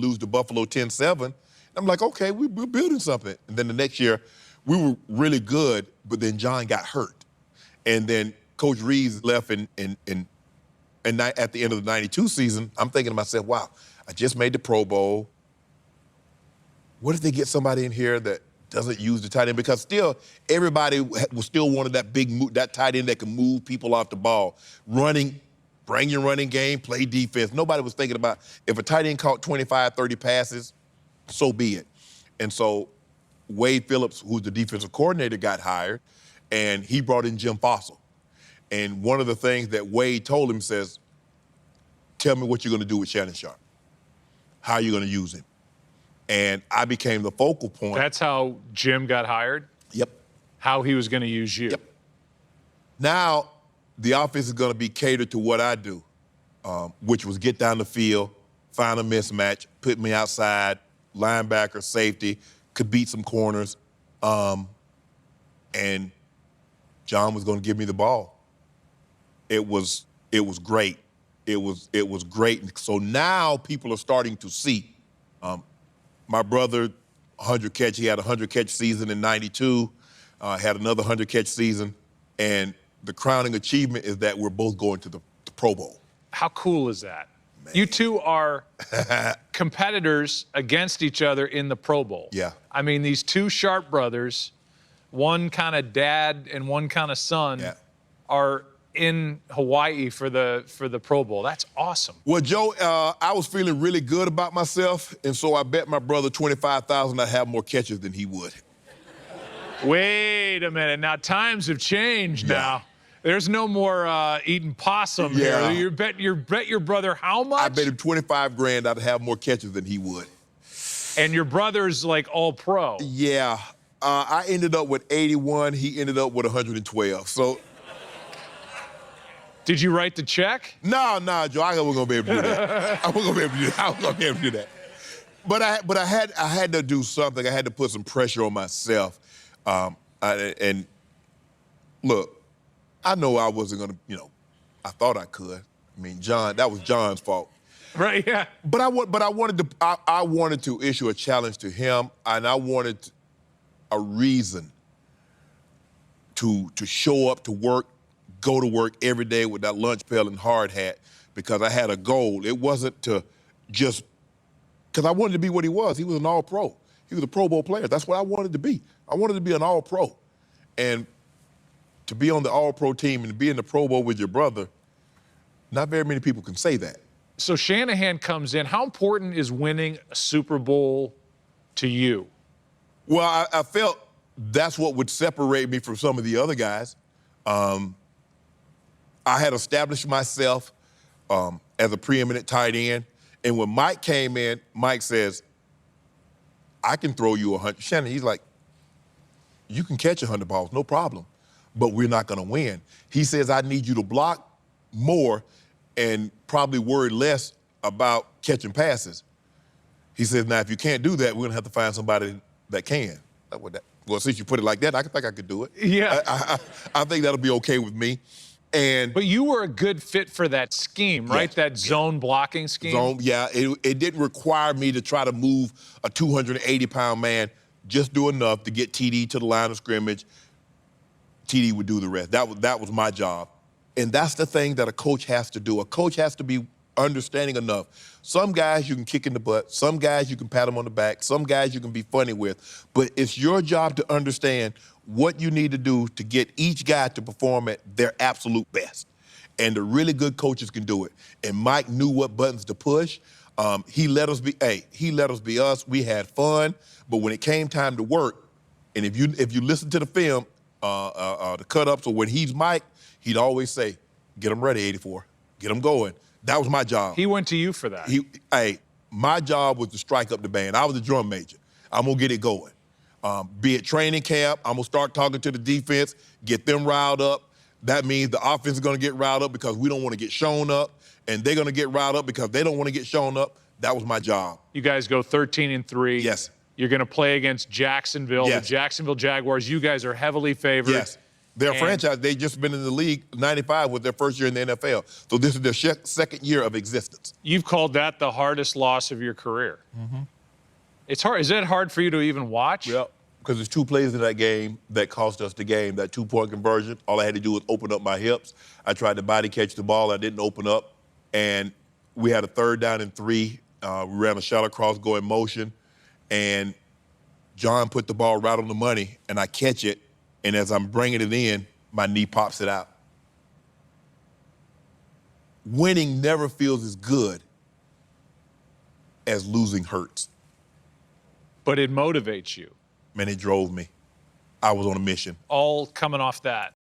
lose to Buffalo 10-7. I'm like, okay, we're building something. And then the next year, we were really good, but then John got hurt. And then Coach Reeves left at the end of the 92 season. I'm thinking to myself, wow, I just made the Pro Bowl. What if they get somebody in here that doesn't use the tight end? Because still, everybody was still wanted that that tight end that can move people off the ball. Running, bring your running game, play defense. Nobody was thinking about if a tight end caught 25, 30 passes, so be it. And so Wade Phillips, who's the defensive coordinator, got hired, and he brought in Jim Fossil. And one of the things that Wade told him says, tell me what you're going to do with Shannon Sharpe. How are you going to use him? And I became the focal point. That's how Jim got hired? Yep. How he was going to use you? Yep. Now, the offense is going to be catered to what I do, which was get down the field, find a mismatch, put me outside, linebacker, safety, could beat some corners, and John was going to give me the ball. It was great. It was great. So now people are starting to see. My brother, 100 catch. He had a 100 catch season in '92. Had another 100 catch season, and the crowning achievement is that we're both going to the Pro Bowl. How cool is that? Man. You two are competitors against each other in the Pro Bowl. Yeah. I mean, these two Sharpe brothers, one kind of dad and one kind of son, are in Hawaii for the Pro Bowl. That's awesome. Well, Joe, I was feeling really good about myself, and so I bet my brother $25,000 I'd have more catches than he would. Wait a minute. Now, times have changed now. There's no more eating possum here. You bet your brother how much? I bet him $25,000 I'd have more catches than he would. And your brother's like all pro. Yeah. I ended up with 81. He ended up with 112. So. Did you write the check? No, Joe. I wasn't gonna be able to do that. I wasn't gonna be able to do that. I wasn't gonna be able to do that. But I had to do something. I had to put some pressure on myself. And look, I know I wasn't gonna. I thought I could. I mean, John. That was John's fault. Right. Yeah. But I wanted to issue a challenge to him, and I wanted a reason to show up to work. Go to work every day with that lunch pail and hard hat because I had a goal. It wasn't to just because I wanted to be what he was. He was an all-pro. He was a Pro Bowl player. That's what I wanted to be. I wanted to be an all-pro. And to be on the all-pro team and to be in the Pro Bowl with your brother, not very many people can say that. So Shanahan comes in. How important is winning a Super Bowl to you? Well, I felt that's what would separate me from some of the other guys. I had established myself as a preeminent tight end. And when Mike came in, Mike says, I can throw you 100. Shannon, he's like, you can catch 100 balls, no problem, but we're not going to win. He says, I need you to block more and probably worry less about catching passes. He says, now, if you can't do that, we're going to have to find somebody that can. Well, since you put it like that, I think I could do it. Yeah. I think that'll be okay with me. But you were a good fit for that scheme, right? Yes, that zone blocking scheme? It didn't require me to try to move a 280-pound man, just do enough to get TD to the line of scrimmage. TD would do the rest. That was my job. And that's the thing that a coach has to do. A coach has to be understanding enough. Some guys you can kick in the butt. Some guys you can pat them on the back. Some guys you can be funny with. But it's your job to understand what you need to do to get each guy to perform at their absolute best. And the really good coaches can do it. And Mike knew what buttons to push. He let us be us. We had fun. But when it came time to work, and if you listen to the film, the cut-ups, or when he's Mike, he'd always say, get them ready, 84. Get them going. That was my job. He went to you for that. My job was to strike up the band. I was the drum major. I'm going to get it going. Be it training camp, I'm going to start talking to the defense, get them riled up. That means the offense is going to get riled up because we don't want to get shown up, and they're going to get riled up because they don't want to get shown up. That was my job. You guys go 13-3. Yes. You're going to play against Jacksonville, the Jacksonville Jaguars. You guys are heavily favored. Yes. Their franchise, they just been in the league 95 was their first year in the NFL. So this is their second year of existence. You've called that the hardest loss of your career. Mm-hmm. It's hard. Is that hard for you to even watch? Yeah, because there's 2 plays in that game that cost us the game. That 2-point conversion, all I had to do was open up my hips. I tried to body catch the ball. I didn't open up. And we had a 3rd down and 3. We ran a shallow cross going motion. And John put the ball right on the money, and I catch it. And as I'm bringing it in, my knee pops it out. Winning never feels as good as losing hurts. But it motivates you. Man, it drove me. I was on a mission. All coming off that.